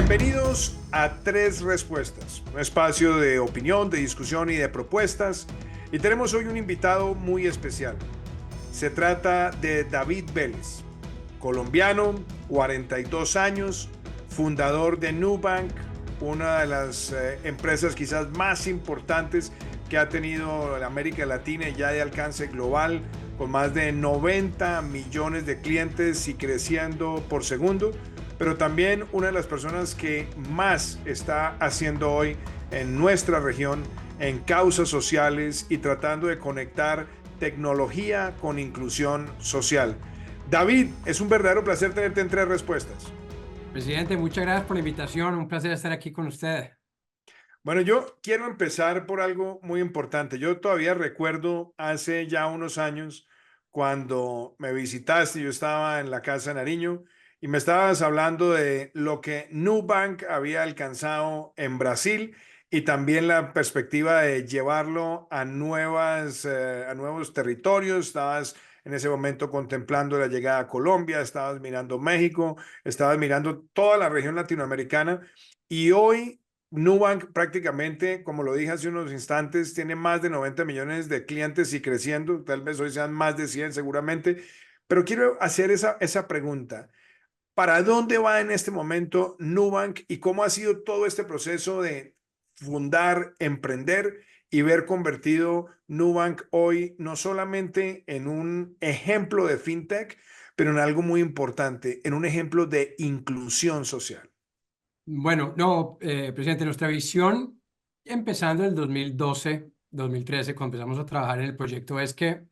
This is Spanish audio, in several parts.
Bienvenidos a Tres Respuestas, un espacio de opinión, de discusión y de propuestas. Y tenemos hoy un invitado muy especial. Se trata de David Vélez, colombiano, 42 años, fundador de Nubank, una de las empresas quizás más importantes que ha tenido la América Latina y ya de alcance global, con más de 90 millones de clientes y creciendo por segundo, pero también una de las personas que más está haciendo hoy en nuestra región en causas sociales y tratando de conectar tecnología con inclusión social. David, es un verdadero placer tenerte en Tres Respuestas. Presidente, muchas gracias por la invitación. Un placer estar aquí con usted. Bueno, yo quiero empezar por algo muy importante. Yo todavía recuerdo hace ya unos años cuando me visitaste, yo estaba en la casa de Nariño y me estabas hablando de lo que Nubank había alcanzado en Brasil y también la perspectiva de llevarlo a a nuevos territorios. Estabas en ese momento contemplando la llegada a Colombia, estabas mirando México, estabas mirando toda la región latinoamericana y hoy Nubank prácticamente, como lo dije hace unos instantes, tiene más de 90 millones de clientes y creciendo. Tal vez hoy sean más de 100 seguramente. Pero quiero hacer esa pregunta. ¿Para dónde va en este momento Nubank y cómo ha sido todo este proceso de fundar, emprender y ver convertido Nubank hoy no solamente en un ejemplo de fintech, pero en algo muy importante, en un ejemplo de inclusión social? Bueno, no, presidente, nuestra visión, empezando en el 2012, 2013, cuando empezamos a trabajar en el proyecto, es que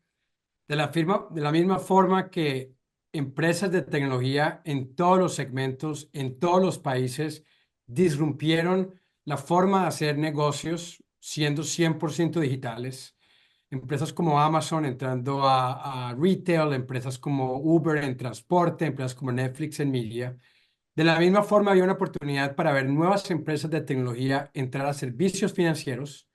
de la misma forma que empresas de tecnología en todos los segmentos, en todos los países, disrumpieron la forma de hacer negocios siendo 100% digitales. Empresas como Amazon entrando a retail, empresas como Uber en transporte, empresas como Netflix en media. De la misma forma, había una oportunidad para ver nuevas empresas de tecnología entrar a servicios financieros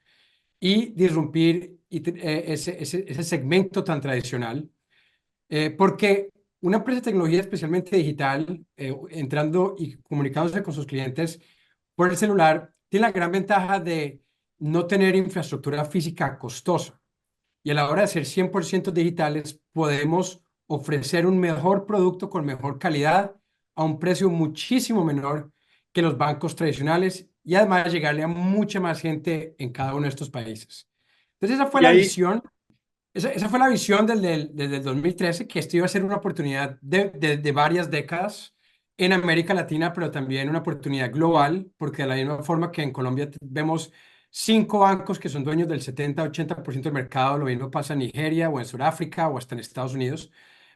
y disrumpir ese segmento tan tradicional, porque una empresa de tecnología, especialmente digital, entrando y comunicándose con sus clientes por el celular, tiene la gran ventaja de no tener infraestructura física costosa. Y a la hora de ser 100% digitales, podemos ofrecer un mejor producto con mejor calidad a un precio muchísimo menor que los bancos tradicionales y además llegarle a mucha más gente en cada uno de estos países. Entonces esa fue Y la ahí, visión, esa fue la visión desde el 2013, que esto iba a ser una oportunidad de varias décadas en América Latina, pero también una oportunidad global, porque de la misma forma que en Colombia vemos 5 bancos que son dueños del 70-80% del mercado, lo mismo pasa en Nigeria o en Sudáfrica o hasta en Estados Unidos.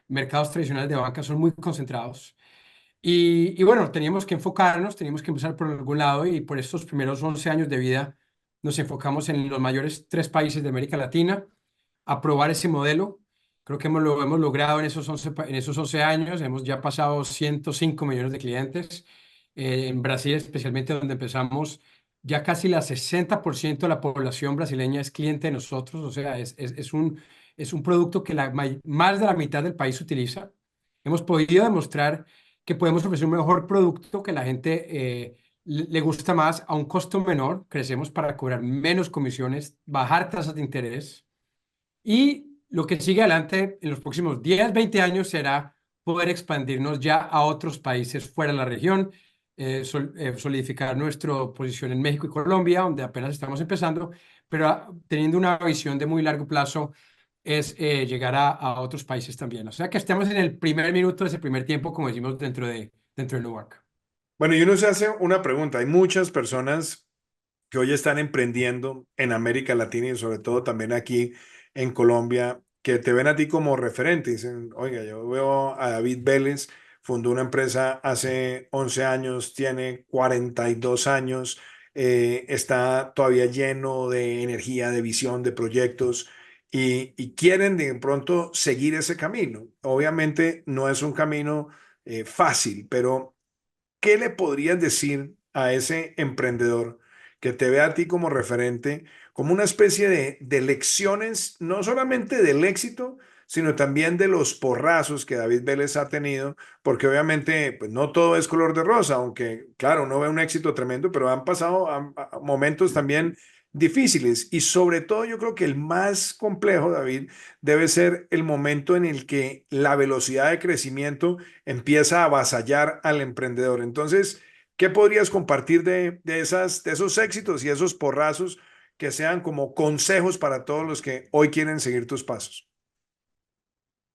Mercados tradicionales de banca son muy concentrados. Y bueno, teníamos que enfocarnos, teníamos que empezar por algún lado y por estos primeros 11 años de vida nos enfocamos en los mayores 3 países de América Latina, a probar ese modelo. Creo que lo hemos logrado en en esos 11 años, hemos ya pasado 105 millones de clientes. En Brasil, especialmente donde empezamos, ya casi la 60% de la población brasileña es cliente de nosotros, o sea, es un producto que más de la mitad del país utiliza. Hemos podido demostrar que podemos ofrecer un mejor producto que la gente le gusta más a un costo menor. Crecemos para cobrar menos comisiones, bajar tasas de interés. Y lo que sigue adelante en los próximos 10, 20 años será poder expandirnos ya a otros países fuera de la región, solidificar nuestra posición en México y Colombia, donde apenas estamos empezando, pero teniendo una visión de muy largo plazo es llegar a otros países también. O sea que estamos en el primer minuto de ese primer tiempo, como decimos dentro de Newark. bueno, y uno se hace una pregunta. Hay muchas personas que hoy están emprendiendo en América Latina y sobre todo también aquí en Colombia, que te ven a ti como referente. Dicen, oiga, yo veo a David Vélez, fundó una empresa hace 11 años, tiene 42 años, está todavía lleno de energía, de visión, de proyectos. Y quieren de pronto seguir ese camino. Obviamente no es un camino fácil, pero ¿qué le podrías decir a ese emprendedor que te ve a ti como referente, como una especie de lecciones, no solamente del éxito, sino también de los porrazos que David Vélez ha tenido, porque obviamente pues, no todo es color de rosa, aunque claro, uno ve un éxito tremendo, pero han pasado a momentos también difíciles y sobre todo yo creo que el más complejo, David, debe ser el momento en el que la velocidad de crecimiento empieza a avasallar al emprendedor. Entonces, ¿qué podrías compartir de esos éxitos y esos porrazos que sean como consejos para todos los que hoy quieren seguir tus pasos?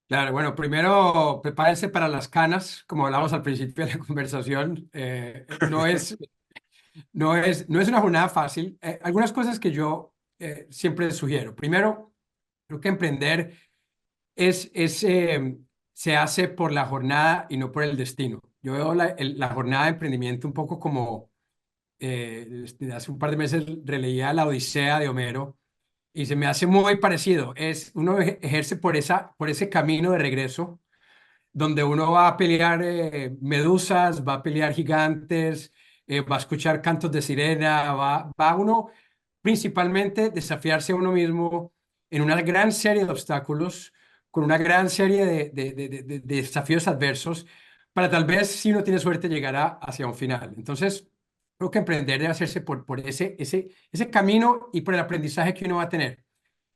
Claro, bueno, primero prepárense para las canas, como hablamos al principio de la conversación. No es una jornada fácil. Algunas cosas que yo siempre sugiero. Primero, creo que emprender se hace por la jornada y no por el destino. Yo veo la jornada de emprendimiento un poco como, hace un par de meses releía la Odisea de Homero y se me hace muy parecido. Uno ejerce por ese camino de regreso donde uno va a pelear medusas, va a pelear gigantes, va a escuchar cantos de sirena, va uno principalmente desafiarse a uno mismo en una gran serie de obstáculos, con una gran serie de desafíos adversos, para tal vez, si uno tiene suerte, llegar hacia un final. Entonces, creo que emprender debe hacerse por ese camino y por el aprendizaje que uno va a tener.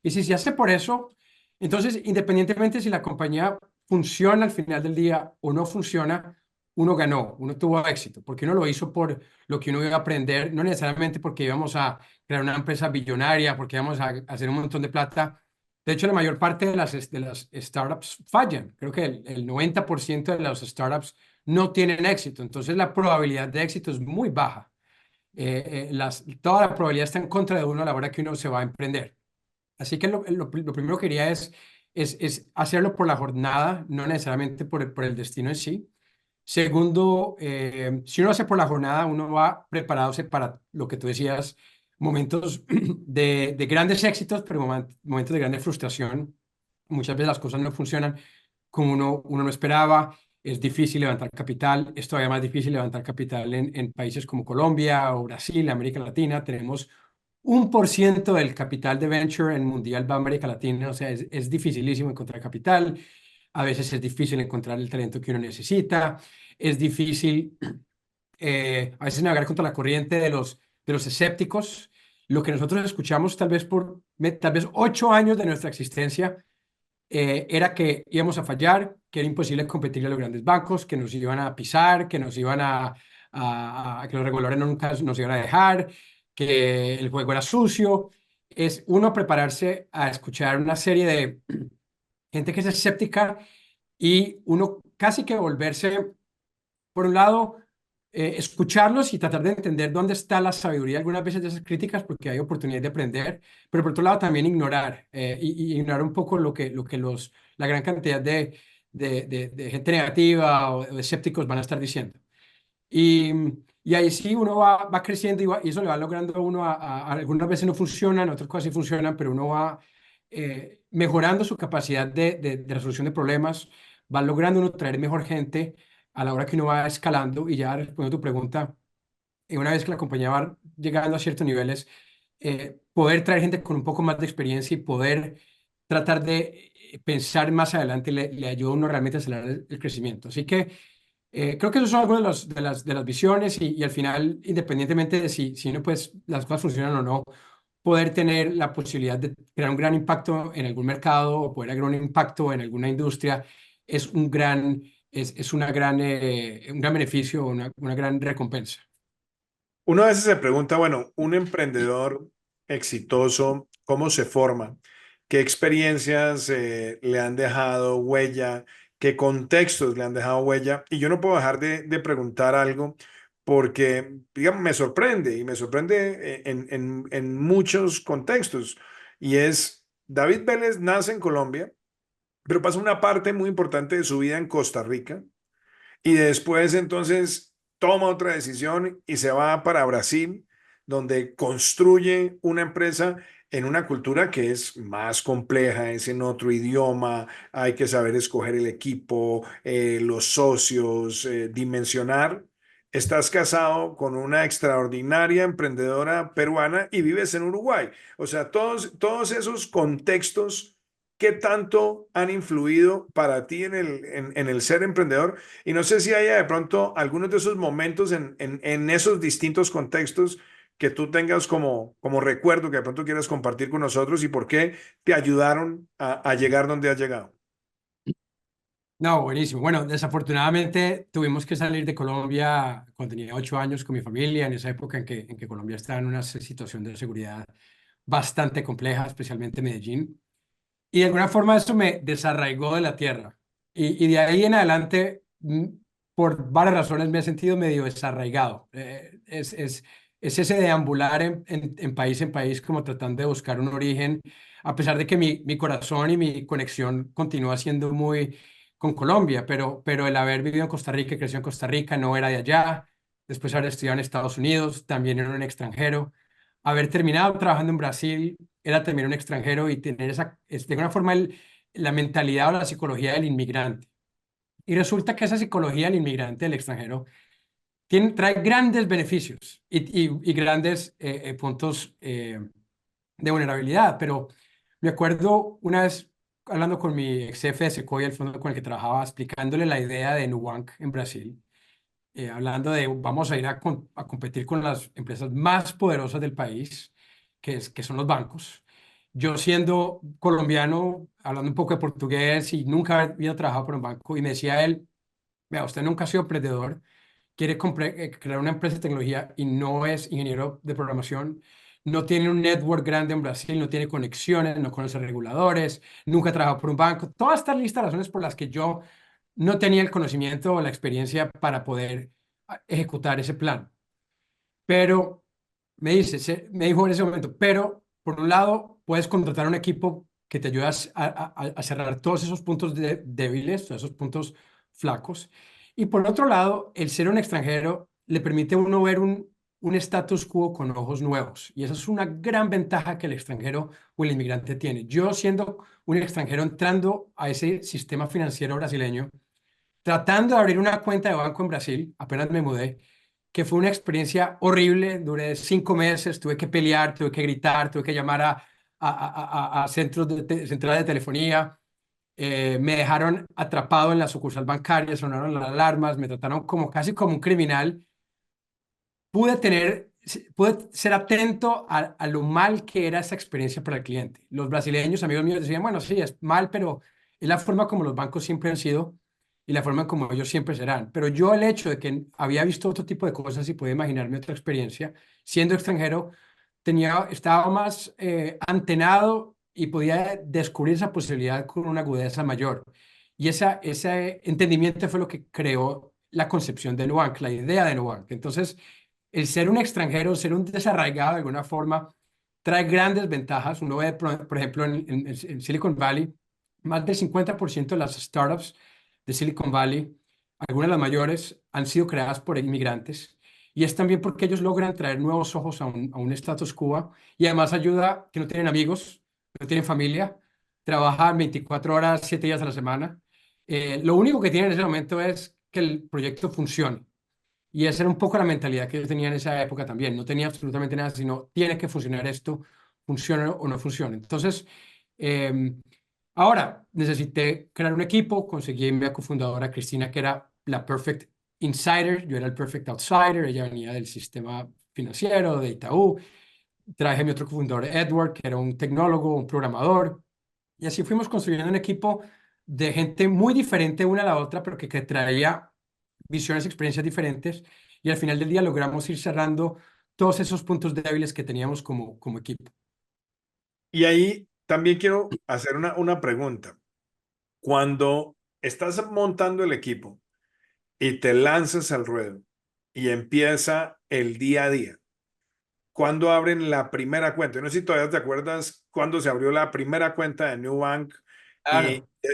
Y si se hace por eso, entonces, independientemente si la compañía funciona al final del día o no funciona, uno ganó, uno tuvo éxito, porque uno lo hizo por lo que uno iba a aprender, no necesariamente porque íbamos a crear una empresa billonaria, porque íbamos a hacer un montón de plata. De hecho, la mayor parte de las startups fallan. Creo que el 90% de las startups no tienen éxito. Entonces, la probabilidad de éxito es muy baja. Toda la probabilidad está en contra de uno a la hora que uno se va a emprender. Así que lo primero que quería es hacerlo por la jornada, no necesariamente por el destino en sí. Segundo, si uno hace por la jornada, uno va preparándose para lo que tú decías, momentos de grandes éxitos, pero momentos de grande frustración. Muchas veces las cosas no funcionan como uno no esperaba. Es difícil levantar capital, es todavía más difícil levantar capital en países como Colombia o Brasil, América Latina. Tenemos 1% del capital de venture en mundial va a América Latina, o sea, es dificilísimo encontrar capital, a veces es difícil encontrar el talento que uno necesita, es difícil a veces navegar contra la corriente de los escépticos. Lo que nosotros escuchamos tal vez 8 años de nuestra existencia era que íbamos a fallar, que era imposible competir a los grandes bancos, que nos iban a pisar, que nos iban que los reguladores nunca nos iban a dejar, que el juego era sucio. Es uno prepararse a escuchar una serie de gente que es escéptica y uno casi que volverse, por un lado, escucharlos y tratar de entender dónde está la sabiduría algunas veces de esas críticas, porque hay oportunidad de aprender, pero por otro lado también ignorar, y ignorar un poco la gran cantidad de gente negativa o de escépticos van a estar diciendo. Y, y ahí sí uno va creciendo y eso le va logrando a uno, algunas veces no funcionan, otras cosas sí funcionan, pero uno va mejorando su capacidad de resolución de problemas, va logrando uno traer mejor gente a la hora que uno va escalando. Y ya respondiendo a tu pregunta, una vez que la compañía va llegando a ciertos niveles, poder traer gente con un poco más de experiencia y poder tratar de pensar más adelante le ayuda a uno realmente a acelerar el crecimiento. Así que creo que esos son algunas de las visiones y al final, independientemente de si uno, pues, las cosas funcionan o no, poder tener la posibilidad de crear un gran impacto en algún mercado o poder crear un impacto en alguna industria es un gran beneficio, una gran recompensa. Uno a veces se pregunta, bueno, un emprendedor exitoso, ¿cómo se forma? ¿Qué experiencias le han dejado huella? ¿Qué contextos le han dejado huella? Y yo no puedo dejar de preguntar algo porque, digamos, me sorprende y me sorprende en muchos contextos. Y es, David Vélez nace en Colombia, pero pasa una parte muy importante de su vida en Costa Rica y después entonces toma otra decisión y se va para Brasil, donde construye una empresa en una cultura que es más compleja, es en otro idioma, hay que saber escoger el equipo, los socios, dimensionar. Estás casado con una extraordinaria emprendedora peruana y vives en Uruguay. O sea, todos esos contextos ¿qué tanto han influido para ti en el ser emprendedor? Y no sé si haya de pronto algunos de esos momentos en esos distintos contextos que tú tengas como recuerdo que de pronto quieras compartir con nosotros y por qué te ayudaron a llegar donde has llegado. No, buenísimo. Bueno, desafortunadamente tuvimos que salir de Colombia cuando tenía 8 años con mi familia, en esa época en que Colombia estaba en una situación de seguridad bastante compleja, especialmente Medellín. Y de alguna forma eso me desarraigó de la tierra. Y de ahí en adelante, por varias razones, me he sentido medio desarraigado. Es ese deambular en país como tratando de buscar un origen, a pesar de que mi corazón y mi conexión continúa siendo muy con Colombia, pero el haber vivido en Costa Rica, creció en Costa Rica, no era de allá. Después haber estudiado en Estados Unidos, también era un extranjero. Haber terminado trabajando en Brasil era también un extranjero y tener de alguna forma la mentalidad o la psicología del inmigrante. Y resulta que esa psicología del inmigrante, del extranjero, trae grandes beneficios y grandes puntos de vulnerabilidad. Pero me acuerdo una vez hablando con mi ex jefe de Sequoia, el fondo con el que trabajaba, explicándole la idea de Nubank en Brasil, hablando de vamos a ir a competir con las empresas más poderosas del país, que son los bancos. Yo siendo colombiano, hablando un poco de portugués y nunca había trabajado por un banco, y me decía él, vea, usted nunca ha sido emprendedor, quiere crear una empresa de tecnología y no es ingeniero de programación, no tiene un network grande en Brasil, no tiene conexiones, no conoce reguladores, nunca ha trabajado por un banco. Todas estas listas de razones por las que yo no tenía el conocimiento o la experiencia para poder ejecutar ese plan. Pero me dijo en ese momento, pero por un lado puedes contratar un equipo que te ayude a cerrar todos esos puntos débiles, todos esos puntos flacos. Y por otro lado, el ser un extranjero le permite a uno ver un status quo con ojos nuevos. Y esa es una gran ventaja que el extranjero o el inmigrante tiene. Yo siendo un extranjero entrando a ese sistema financiero brasileño, tratando de abrir una cuenta de banco en Brasil, apenas me mudé, que fue una experiencia horrible, duré 5 meses, tuve que pelear, tuve que gritar, tuve que llamar a centros centrales de telefonía, me dejaron atrapado en la sucursal bancaria, sonaron las alarmas, me trataron como casi como un criminal. Pude ser atento a lo mal que era esa experiencia para el cliente. Los brasileños, amigos míos, decían, bueno, sí, es mal, pero es la forma como los bancos siempre han sido y la forma como ellos siempre serán. Pero yo el hecho de que había visto otro tipo de cosas y podía imaginarme otra experiencia, siendo extranjero, estaba más antenado y podía descubrir esa posibilidad con una agudeza mayor. Y ese entendimiento fue lo que creó la concepción de Nubank, la idea de Nubank. Entonces, el ser un extranjero, ser un desarraigado de alguna forma, trae grandes ventajas. Uno ve, por ejemplo, en Silicon Valley, más del 50% de las startups de Silicon Valley, algunas de las mayores, han sido creadas por inmigrantes. Y es también porque ellos logran traer nuevos ojos a un status quo y además ayuda que no tienen amigos, no tienen familia, trabajan 24 horas, 7 días a la semana. Lo único que tienen en ese momento es que el proyecto funcione. Y esa era un poco la mentalidad que yo tenía en esa época también. No tenía absolutamente nada, sino tiene que funcionar esto, funcione o no funcione. Entonces, eh, ahora necesité crear un equipo, conseguí a mi cofundadora Cristina, que era la Perfect Insider, yo era el Perfect Outsider, ella venía del sistema financiero, de Itaú. Traje a mi otro cofundador, Edward, que era un tecnólogo, un programador, y así fuimos construyendo un equipo de gente muy diferente una a la otra, pero que traía visiones y experiencias diferentes. Y al final del día logramos ir cerrando todos esos puntos débiles que teníamos como equipo. Y ahí también quiero hacer una pregunta. Cuando estás montando el equipo y te lanzas al ruedo y empieza el día a día, ¿cuándo abren la primera cuenta? No sé si todavía te acuerdas cuándo se abrió la primera cuenta de New Bank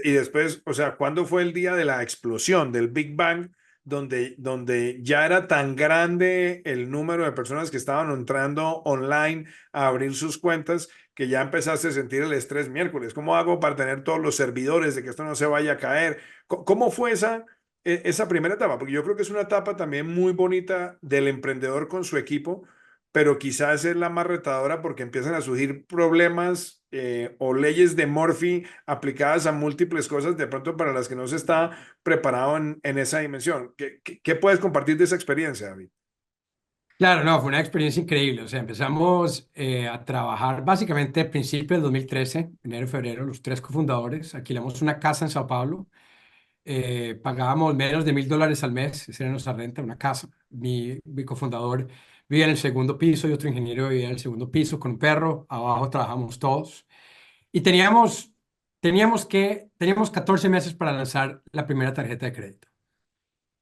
y después, o sea, ¿cuándo fue el día de la explosión, del Big Bang, donde ya era tan grande el número de personas que estaban entrando online a abrir sus cuentas que ya empezaste a sentir el estrés miércoles? ¿Cómo hago para tener todos los servidores de que esto no se vaya a caer? ¿Cómo fue esa primera etapa? Porque yo creo que es una etapa también muy bonita del emprendedor con su equipo pero quizás es la más retadora porque empiezan a surgir problemas o leyes de Murphy aplicadas a múltiples cosas, de pronto para las que no se está preparado en esa dimensión. ¿Qué puedes compartir de esa experiencia, David? Claro, no, fue una experiencia increíble. O sea, empezamos a trabajar básicamente a principios del 2013, enero y febrero, los tres cofundadores. Alquilamos una casa en Sao Paulo. Pagábamos menos de $1.000 al mes, esa era nuestra renta, una casa. Mi cofundador vivía en el segundo piso y otro ingeniero vivía en el segundo piso con un perro. Abajo trabajamos todos. Y teníamos 14 meses para lanzar la primera tarjeta de crédito.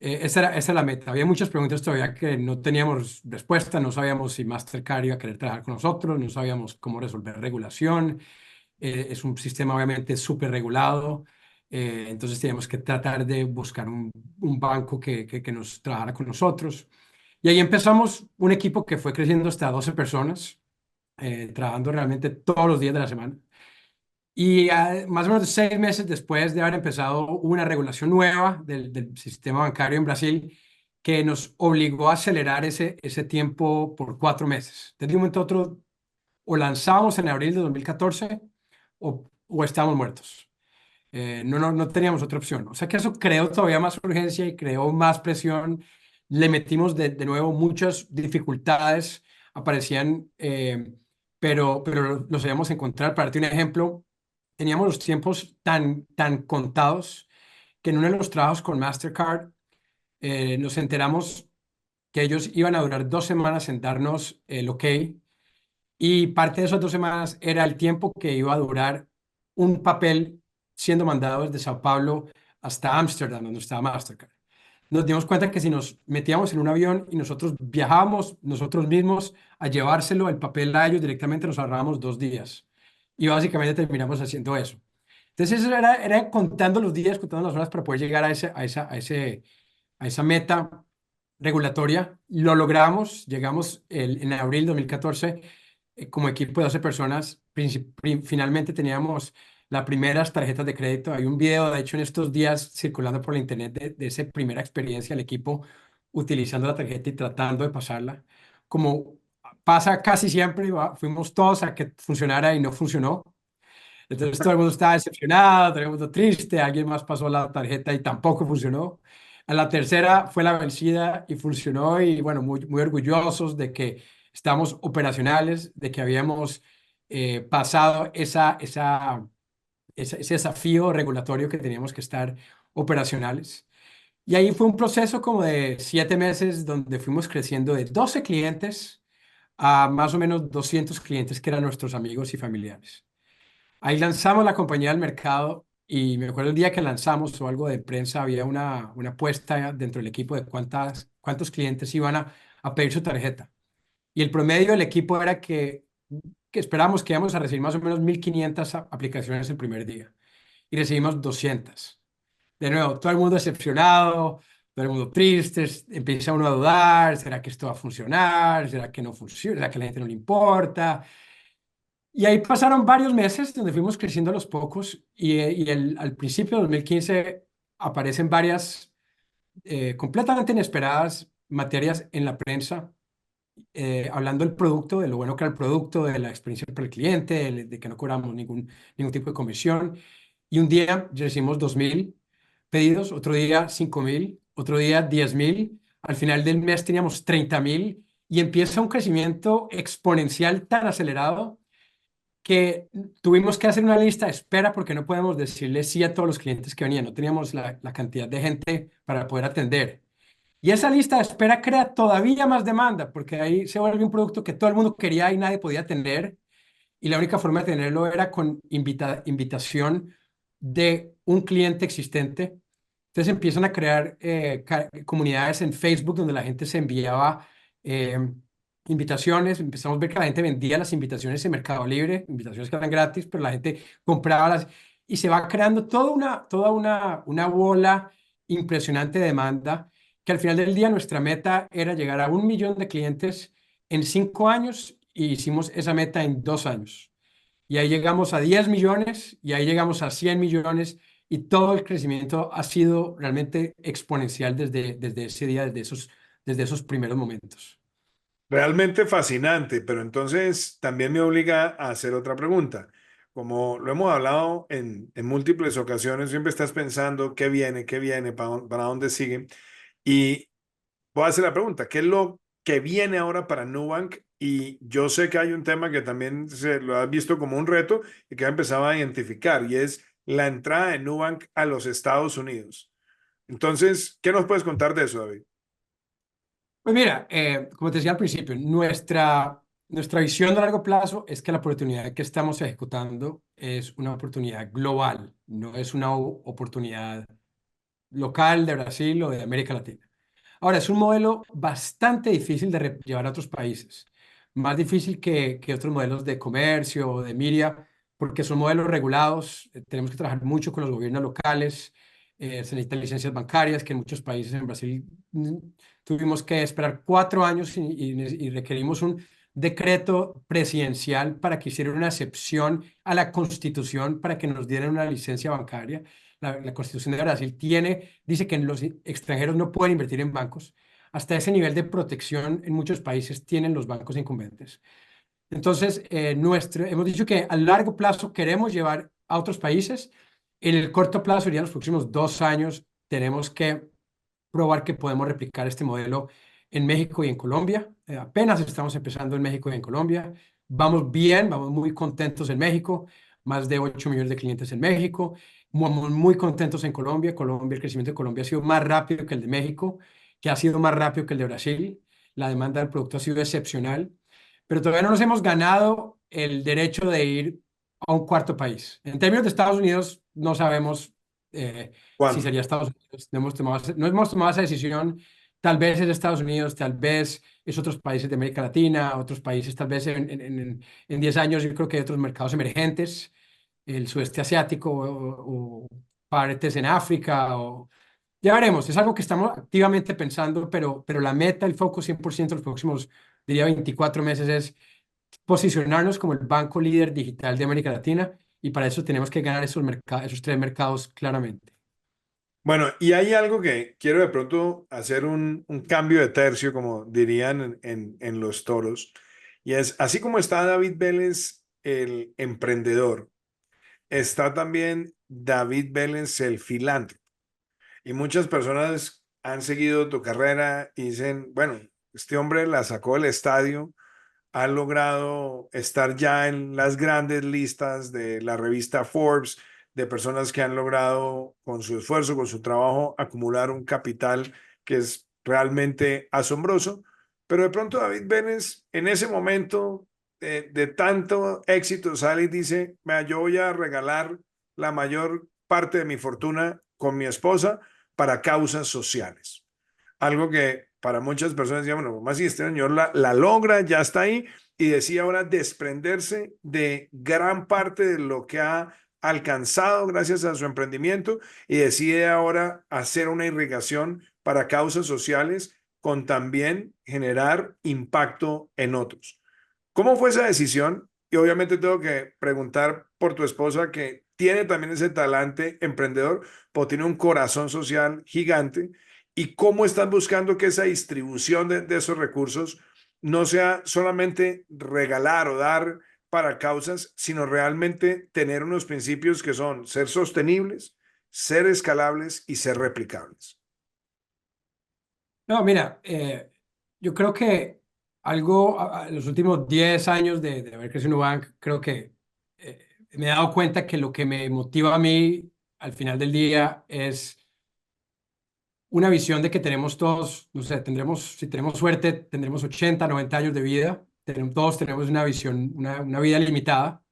Esa era la meta. Había muchas preguntas todavía que no teníamos respuesta. No sabíamos si Mastercard iba a querer trabajar con nosotros, no sabíamos cómo resolver regulación. Es un sistema obviamente súper regulado. Entonces teníamos que tratar de buscar un banco que nos trabajara con nosotros. Y ahí empezamos un equipo que fue creciendo hasta 12 personas, trabajando realmente todos los días de la semana. Y más o menos 6 meses después de haber empezado, hubo una regulación nueva del sistema bancario en Brasil que nos obligó a acelerar ese tiempo por 4 meses. Desde un momento a otro, o lanzábamos en abril de 2014 o estábamos muertos. No teníamos otra opción. O sea que eso creó todavía más urgencia y creó más presión. Le metimos de nuevo muchas dificultades, aparecían, pero los sabíamos encontrar. Para darte un ejemplo, teníamos los tiempos tan contados que en uno de los trabajos con Mastercard nos enteramos que ellos iban a durar 2 semanas en darnos el OK, y parte de esas 2 semanas era el tiempo que iba a durar un papel siendo mandado desde Sao Paulo hasta Ámsterdam, donde estaba Mastercard. Nos dimos cuenta que si nos metíamos en un avión y nosotros viajábamos nosotros mismos a llevárselo, el papel a ellos directamente, nos ahorrábamos 2 días. Y básicamente terminamos haciendo eso. Entonces eso era contando los días, contando las horas para poder llegar a esa meta regulatoria. Lo logramos, llegamos en abril de 2014 como equipo de 12 personas. Finalmente teníamos las primeras tarjetas de crédito. Hay un video, de hecho, en estos días circulando por la internet de esa primera experiencia del equipo utilizando la tarjeta y tratando de pasarla. Como pasa casi siempre, fuimos todos a que funcionara y no funcionó. Entonces todo el mundo estaba decepcionado, todo el mundo triste, alguien más pasó la tarjeta y tampoco funcionó. A la tercera fue la vencida y funcionó y bueno, muy orgullosos de que estamos operacionales, de que habíamos pasado ese desafío regulatorio que teníamos que estar operacionales. Y ahí fue un proceso como de 7 meses donde fuimos creciendo de 12 clientes a más o menos 200 clientes que eran nuestros amigos y familiares. Ahí lanzamos la compañía al mercado y me acuerdo el día que lanzamos o algo de prensa, había una apuesta dentro del equipo de cuántos clientes iban a pedir su tarjeta. Y el promedio del equipo era que esperábamos que íbamos a recibir más o menos 1.500 aplicaciones el primer día y recibimos 200. De nuevo, todo el mundo decepcionado, todo el mundo triste, empieza uno a dudar, ¿será que esto va a funcionar? ¿Será que no funciona? ¿Será que a la gente no le importa? Y ahí pasaron varios meses donde fuimos creciendo a los pocos y al principio de 2015 aparecen varias completamente inesperadas materias en la prensa hablando del producto, de lo bueno que era el producto, de la experiencia para el cliente, de que no cobramos ningún tipo de comisión. Y un día recibimos 2.000 pedidos, otro día 5.000, otro día 10.000. Al final del mes teníamos 30.000 y empieza un crecimiento exponencial tan acelerado que tuvimos que hacer una lista de espera porque no podemos decirle sí a todos los clientes que venían, no teníamos la cantidad de gente para poder atender. Y esa lista de espera crea todavía más demanda porque ahí se vuelve un producto que todo el mundo quería y nadie podía atender. Y la única forma de tenerlo era con invitación de un cliente existente. Entonces empiezan a crear comunidades en Facebook donde la gente se enviaba eh, invitaciones. Empezamos a ver que la gente vendía las invitaciones en Mercado Libre, invitaciones que eran gratis, pero la gente compraba las y se va creando toda una bola impresionante de demanda que al final del día nuestra meta era llegar a 1 millón de clientes en 5 años y hicimos esa meta en 2 años. Y ahí llegamos a 10 millones y ahí llegamos a 100 millones y todo el crecimiento ha sido realmente exponencial desde ese día, desde esos primeros momentos. Realmente fascinante, pero entonces también me obliga a hacer otra pregunta. Como lo hemos hablado en múltiples ocasiones, siempre estás pensando qué viene, para dónde sigue. Y voy a hacer la pregunta, ¿qué es lo que viene ahora para Nubank? Y yo sé que hay un tema que también se lo has visto como un reto y que ha empezado a identificar, y es la entrada de Nubank a los Estados Unidos. Entonces, ¿qué nos puedes contar de eso, David? Pues mira, como te decía al principio, nuestra visión a largo plazo es que la oportunidad que estamos ejecutando es una oportunidad global, no es una oportunidad local de Brasil o de América Latina. Ahora, es un modelo bastante difícil de llevar a otros países, más difícil que otros modelos de comercio o de media, porque son modelos regulados, tenemos que trabajar mucho con los gobiernos locales, se necesitan licencias bancarias, que en muchos países en Brasil tuvimos que esperar 4 años y requerimos un decreto presidencial para que hicieran una excepción a la Constitución para que nos dieran una licencia bancaria. La Constitución de Brasil dice que los extranjeros no pueden invertir en bancos. Hasta ese nivel de protección en muchos países tienen los bancos incumbentes. Entonces, hemos dicho que a largo plazo queremos llevar a otros países. En el corto plazo, serían los próximos 2 años, tenemos que probar que podemos replicar este modelo en México y en Colombia. Apenas estamos empezando en México y en Colombia. Vamos bien, vamos muy contentos en México, más de 8 millones de clientes en México. Vamos muy contentos en Colombia. Colombia, el crecimiento de Colombia ha sido más rápido que el de México, que ha sido más rápido que el de Brasil. La demanda del producto ha sido excepcional, pero todavía no nos hemos ganado el derecho de ir a un cuarto país. En términos de Estados Unidos, no sabemos si ¿Cuándo? sería Estados Unidos. No hemos tomado esa decisión. Tal vez es Estados Unidos, tal vez es otros países de América Latina, otros países, tal vez en 10 años yo creo que hay otros mercados emergentes, el sudeste asiático o partes en África. Ya veremos, es algo que estamos activamente pensando, pero la meta, el foco 100% los próximos, diría 24 meses es posicionarnos como el banco líder digital de América Latina y para eso tenemos que ganar esos tres mercados claramente. Bueno, y hay algo que quiero de pronto hacer un cambio de tercio, como dirían en los toros, y es, así como está David Vélez, el emprendedor, está también David Vélez, el filántropo. Y muchas personas han seguido tu carrera y dicen, bueno, este hombre la sacó del estadio, ha logrado estar ya en las grandes listas de la revista Forbes, de personas que han logrado con su esfuerzo, con su trabajo, acumular un capital que es realmente asombroso. Pero de pronto David Benes, en ese momento de tanto éxito, sale y dice, "Vea, yo voy a regalar la mayor parte de mi fortuna con mi esposa para causas sociales". Algo que para muchas personas decían, bueno, más si este señor la logra, ya está ahí, y decía ahora desprenderse de gran parte de lo que ha alcanzado gracias a su emprendimiento y decide ahora hacer una irrigación para causas sociales con también generar impacto en otros. ¿Cómo fue esa decisión? Y obviamente tengo que preguntar por tu esposa que tiene también ese talante emprendedor, pero tiene un corazón social gigante. ¿Y cómo estás buscando que esa distribución de esos recursos no sea solamente regalar o dar para causas, sino realmente tener unos principios que son ser sostenibles, ser escalables y ser replicables? No, mira, yo creo que los últimos 10 años de haber crecido en Nubank, creo que me he dado cuenta que lo que me motiva a mí al final del día es una visión de que tenemos todos, no sé, si tenemos suerte, tendremos 80, 90 años de vida, todos tenemos una visión, una vida limitada,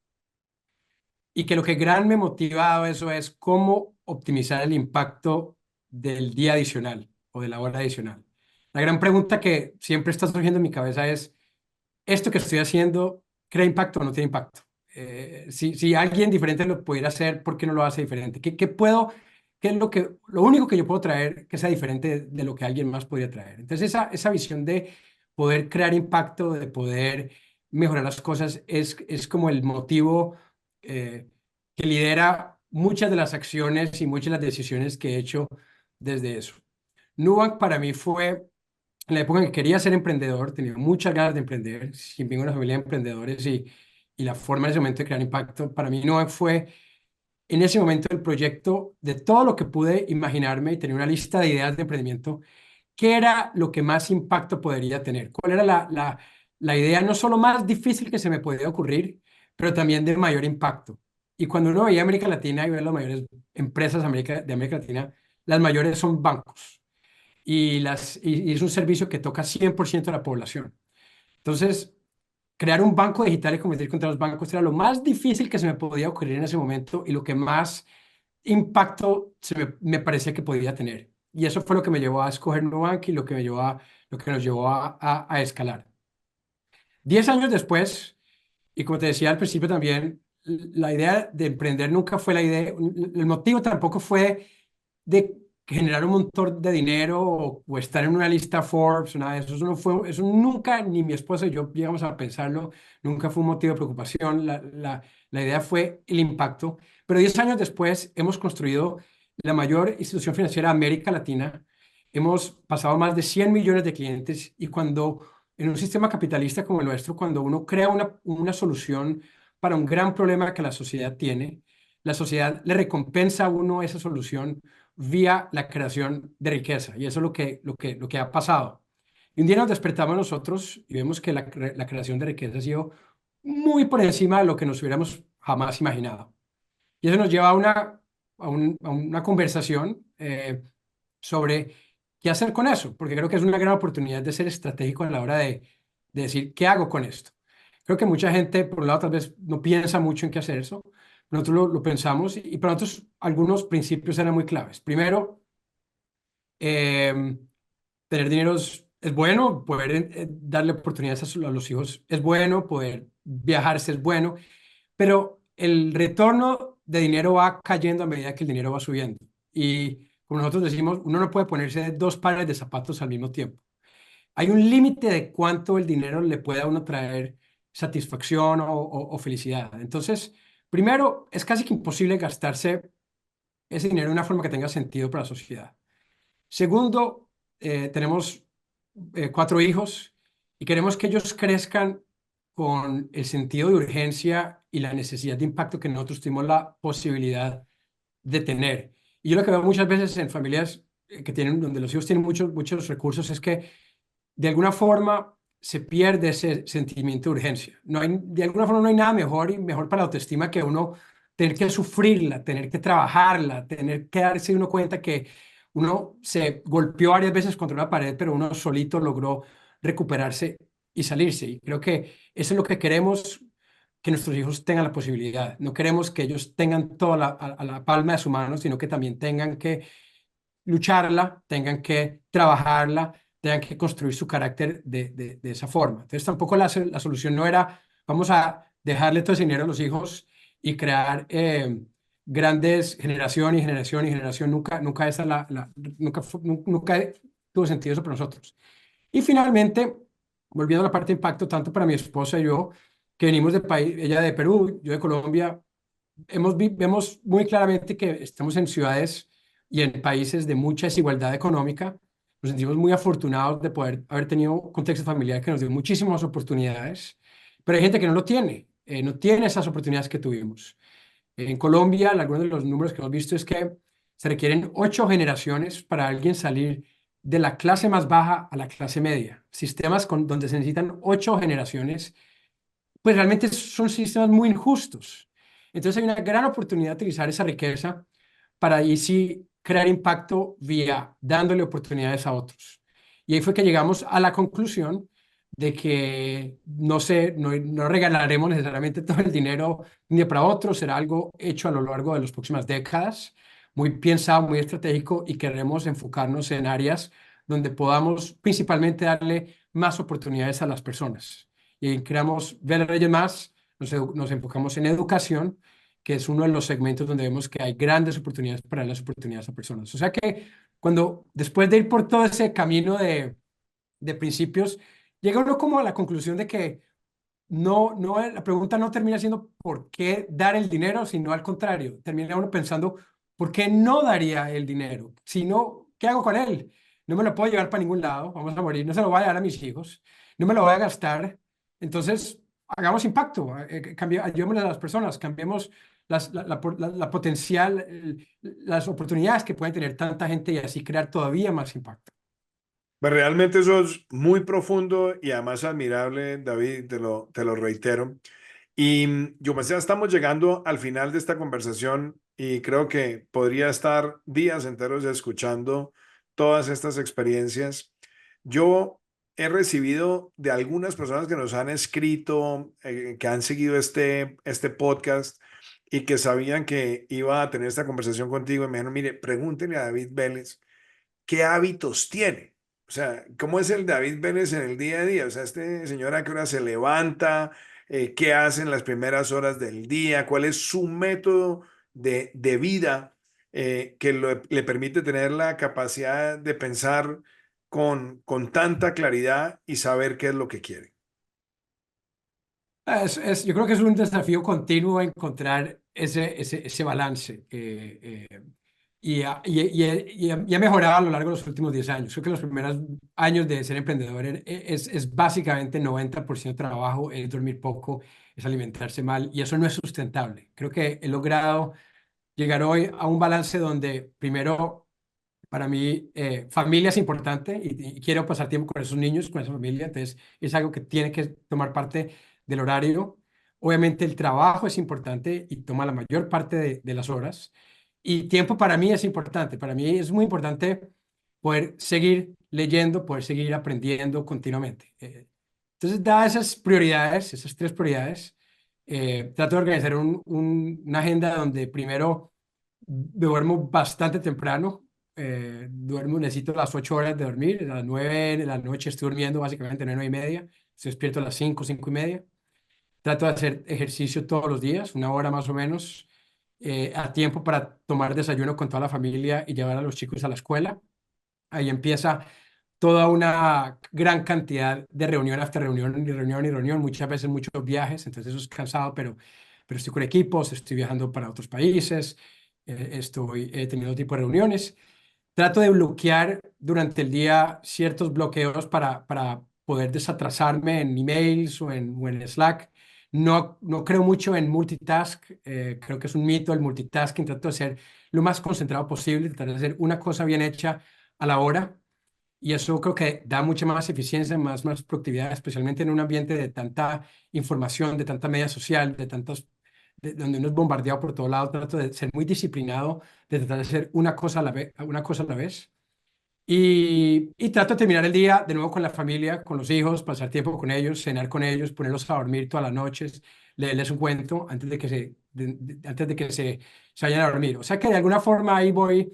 y que lo que gran me motiva a eso es cómo optimizar el impacto del día adicional o de la hora adicional. La gran pregunta que siempre está surgiendo en mi cabeza es, ¿esto que estoy haciendo crea impacto o no tiene impacto? Si alguien diferente lo pudiera hacer, ¿por qué no lo hace diferente? ¿Qué es lo único que yo puedo traer que sea diferente de lo que alguien más podría traer? Entonces, esa visión de poder crear impacto, de poder mejorar las cosas, es como el motivo que lidera muchas de las acciones y muchas de las decisiones que he hecho desde eso. Nubank para mí fue en la época en que quería ser emprendedor, tenía muchas ganas de emprender, siempre vengo de una familia de emprendedores y la forma en ese momento de crear impacto para mí no fue en ese momento el proyecto de todo lo que pude imaginarme y tenía una lista de ideas de emprendimiento. ¿Qué era lo que más impacto podría tener? ¿Cuál era la idea no solo más difícil que se me podía ocurrir, pero también de mayor impacto? Y cuando uno veía América Latina y ve las mayores empresas de América Latina, las mayores son bancos y es un servicio que toca 100% de la población. Entonces, crear un banco digital y competir contra los bancos era lo más difícil que se me podía ocurrir en ese momento y lo que más impacto me parecía que podía tener. Y eso fue lo que me llevó a escoger Nubank y lo que nos llevó a escalar. 10 años después, y como te decía al principio también, la idea de emprender nunca fue la idea, el motivo tampoco fue de generar un montón de dinero o estar en una lista Forbes, nada de eso. Eso no fue, eso nunca, ni mi esposa y yo llegamos a pensarlo, nunca fue un motivo de preocupación. La idea fue el impacto. Pero 10 años después hemos construido la mayor institución financiera de América Latina. Hemos pasado más de 100 millones de clientes y cuando en un sistema capitalista como el nuestro, cuando uno crea una solución para un gran problema que la sociedad tiene, la sociedad le recompensa a uno esa solución vía la creación de riqueza. Y eso es lo que ha pasado. Y un día nos despertamos nosotros y vemos que la creación de riqueza ha sido muy por encima de lo que nos hubiéramos jamás imaginado. Y eso nos lleva a una conversación sobre qué hacer con eso, porque creo que es una gran oportunidad de ser estratégico a la hora de decir, ¿qué hago con esto? Creo que mucha gente, por un lado, tal vez no piensa mucho en qué hacer eso. Nosotros lo pensamos y para nosotros algunos principios eran muy claves. Primero, eh, tener dinero es bueno, poder darle oportunidades a los hijos es bueno, poder viajarse es bueno, pero el retorno de dinero va cayendo a medida que el dinero va subiendo. Y como nosotros decimos, uno no puede ponerse dos pares de zapatos al mismo tiempo. Hay un límite de cuánto el dinero le puede a uno traer satisfacción o felicidad. Entonces, primero, es casi que imposible gastarse ese dinero de una forma que tenga sentido para la sociedad. Segundo, tenemos 4 hijos y queremos que ellos crezcan con el sentido de urgencia y la necesidad de impacto que nosotros tuvimos la posibilidad de tener. Y yo lo que veo muchas veces en familias donde los hijos tienen muchos recursos es que de alguna forma se pierde ese sentimiento de urgencia. De alguna forma no hay nada mejor y mejor para la autoestima que uno tener que sufrirla, tener que trabajarla, tener que darse uno cuenta que uno se golpeó varias veces contra una pared, pero uno solito logró recuperarse y salirse. Y creo que eso es lo que queremos que nuestros hijos tengan la posibilidad. No queremos que ellos tengan toda a la palma de su mano, sino que también tengan que lucharla, tengan que trabajarla, tengan que construir su carácter de esa forma. Entonces tampoco la solución no era vamos a dejarle todo ese dinero a los hijos y crear grandes generación y generación y generación. Nunca, nunca tuvo sentido eso para nosotros. Y finalmente, volviendo a la parte de impacto, tanto para mi esposa y yo, que venimos de país, ella de Perú, yo de Colombia, vemos muy claramente que estamos en ciudades y en países de mucha desigualdad económica. Nos sentimos muy afortunados de poder haber tenido un contexto familiar que nos dio muchísimas oportunidades, pero hay gente que no lo tiene, no tiene esas oportunidades que tuvimos. En Colombia, algunos de los números que hemos visto es que se requieren 8 generaciones para alguien salir de la clase más baja a la clase media. Sistemas donde se necesitan 8 generaciones, pues realmente son sistemas muy injustos. Entonces hay una gran oportunidad de utilizar esa riqueza para ahí sí crear impacto vía dándole oportunidades a otros. Y ahí fue que llegamos a la conclusión de que no regalaremos necesariamente todo el dinero de un día para otro, será algo hecho a lo largo de las próximas décadas, muy pensado, muy estratégico y queremos enfocarnos en áreas donde podamos principalmente darle más oportunidades a las personas. Y creamos Ver Más, nos enfocamos en educación, que es uno de los segmentos donde vemos que hay grandes oportunidades para dar las oportunidades a personas. O sea que después de ir por todo ese camino de principios, llega uno como a la conclusión de que la pregunta no termina siendo por qué dar el dinero, sino al contrario, termina uno pensando por qué no daría el dinero, sino qué hago con él. no me lo puedo llevar para ningún lado, vamos a morir, no se lo voy a dar a mis hijos, no me lo voy a gastar. Entonces, hagamos impacto, ayudemos a las personas, cambiemos la potencial, las oportunidades que pueden tener tanta gente y así crear todavía más impacto. Pues realmente eso es muy profundo y además admirable, David, te lo reitero. Y yo pues ya estamos llegando al final de esta conversación y creo que podría estar días enteros escuchando todas estas experiencias. Yo he recibido de algunas personas que nos han escrito, que han seguido este podcast y que sabían que iba a tener esta conversación contigo y me dijeron, mire, pregúntenle a David Vélez qué hábitos tiene. O sea, ¿cómo es el David Vélez en el día a día? O sea, este señor a qué hora se levanta, qué hace en las primeras horas del día, cuál es su método de vida que le permite tener la capacidad de pensar con tanta claridad y saber qué es lo que quiere. Yo creo que es un desafío continuo encontrar ese balance. Y ha mejorado a lo largo de los últimos 10 años. Creo que los primeros años de ser emprendedor es básicamente 90% trabajo, es dormir poco, es alimentarse mal y eso no es sustentable. Creo que he logrado llegar hoy a un balance donde primero, para mí, familia es importante y quiero pasar tiempo con esos niños, con esa familia, entonces es algo que tiene que tomar parte del horario. Obviamente el trabajo es importante y toma la mayor parte de las horas. Y tiempo para mí es importante. Para mí es muy importante poder seguir leyendo, poder seguir aprendiendo continuamente. Entonces, dadas esas prioridades, esas tres prioridades, trato de organizar una agenda donde primero duermo bastante temprano. Necesito las 8 horas de dormir. A las 9 de la noche estoy durmiendo básicamente 9:30. Estoy despierto a las 5:30. Trato de hacer ejercicio todos los días, una hora más o menos, a tiempo para tomar desayuno con toda la familia y llevar a los chicos a la escuela. Ahí empieza toda una gran cantidad de reunión hasta reunión y reunión y reunión, muchas veces muchos viajes, entonces eso es cansado, pero estoy con equipos, estoy viajando para otros países, estoy teniendo tipo de reuniones. Trato de bloquear durante el día ciertos bloqueos para poder desatrasarme en emails o en Slack. No creo mucho en multitask, creo que es un mito el multitasking, trato de ser lo más concentrado posible, tratar de hacer una cosa bien hecha a la hora y eso creo que da mucha más eficiencia, más productividad, especialmente en un ambiente de tanta información, de tanta media social, donde uno es bombardeado por todo lado. Trato de ser muy disciplinado, de tratar de hacer una cosa a la vez, una cosa a la vez. Y trato de terminar el día de nuevo con la familia, con los hijos, pasar tiempo con ellos, cenar con ellos, ponerlos a dormir todas las noches, leerles un cuento antes de que se vayan a dormir. O sea que de alguna forma ahí voy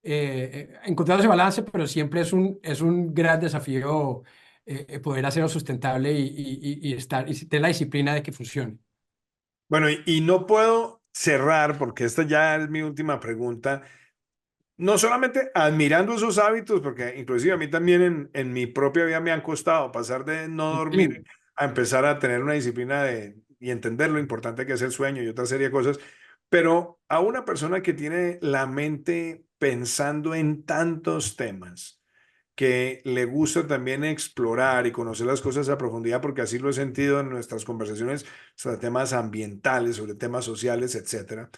encontrando ese balance, pero siempre es un gran desafío poder hacerlo sustentable y tener la disciplina de que funcione. Bueno, y no puedo cerrar, porque esta ya es mi última pregunta, no solamente admirando esos hábitos, porque inclusive a mí también en mi propia vida me han costado pasar de no dormir Sí. a empezar a tener una disciplina y entender lo importante que es el sueño y otra serie de cosas, pero a una persona que tiene la mente pensando en tantos temas, que le gusta también explorar y conocer las cosas a profundidad, porque así lo he sentido en nuestras conversaciones sobre temas ambientales, sobre temas sociales, etcétera.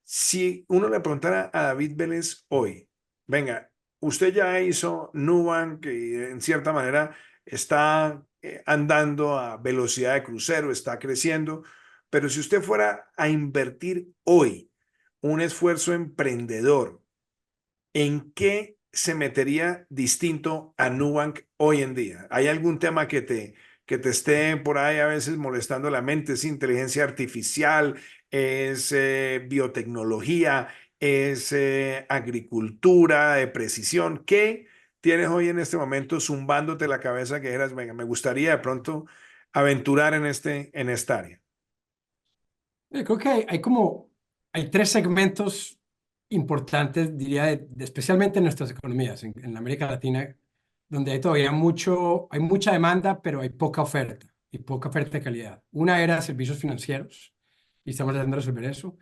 Si uno le preguntara a David Vélez hoy, venga, usted ya hizo Nubank y en cierta manera está andando a velocidad de crucero, está creciendo, pero si usted fuera a invertir hoy un esfuerzo emprendedor, ¿en qué se metería distinto a Nubank hoy en día? ¿Hay algún tema que te esté por ahí a veces molestando la mente? ¿Es inteligencia artificial? ¿Es biotecnología? ¿Es agricultura de precisión? ¿Qué tienes hoy en este momento zumbándote la cabeza que eras, venga, me gustaría de pronto aventurar en esta área? Creo que hay tres segmentos importantes, diría, especialmente en nuestras economías, en América Latina, donde hay mucha demanda, pero hay poca oferta y poca oferta de calidad. Una era servicios financieros y estamos tratando de resolver eso.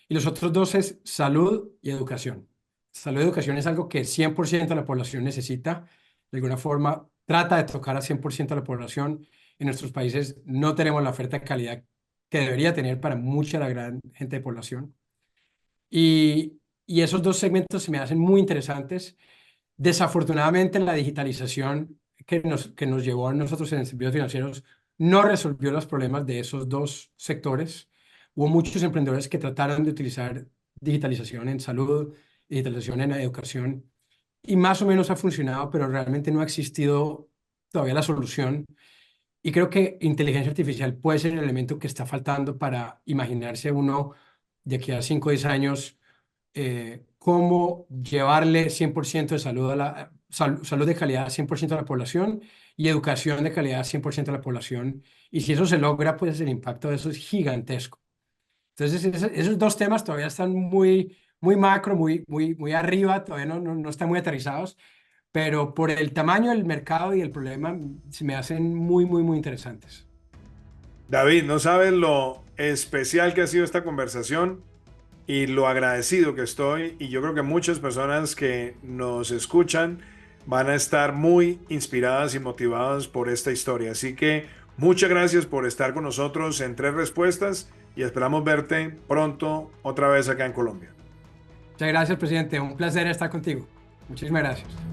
Y los otros dos es salud y educación. Salud y educación es algo que 100% de la población necesita. De alguna forma, trata de tocar a 100% de la población. En nuestros países no tenemos la oferta de calidad que debería tener para mucha la gran gente de población. Y esos dos segmentos se me hacen muy interesantes. Desafortunadamente, la digitalización que nos llevó a nosotros en servicios financieros no resolvió los problemas de esos dos sectores. Hubo muchos emprendedores que trataron de utilizar digitalización en salud, digitalización en educación, y más o menos ha funcionado, pero realmente no ha existido todavía la solución. Y creo que inteligencia artificial puede ser el elemento que está faltando para imaginarse uno de aquí a 5 o 10 años cómo llevarle 100% de salud, salud de calidad a 100% a la población y educación de calidad a 100% a la población. Y si eso se logra, pues el impacto de eso es gigantesco. Entonces, esos dos temas todavía están muy macro, muy arriba, todavía no están muy aterrizados, pero por el tamaño del mercado y el problema se me hacen muy interesantes. David, no sabes lo especial que ha sido esta conversación y lo agradecido que estoy. Y yo creo que muchas personas que nos escuchan van a estar muy inspiradas y motivadas por esta historia. Así que muchas gracias por estar con nosotros en Tres Respuestas y esperamos verte pronto otra vez acá en Colombia. Muchas gracias, presidente. Un placer estar contigo. Muchísimas gracias.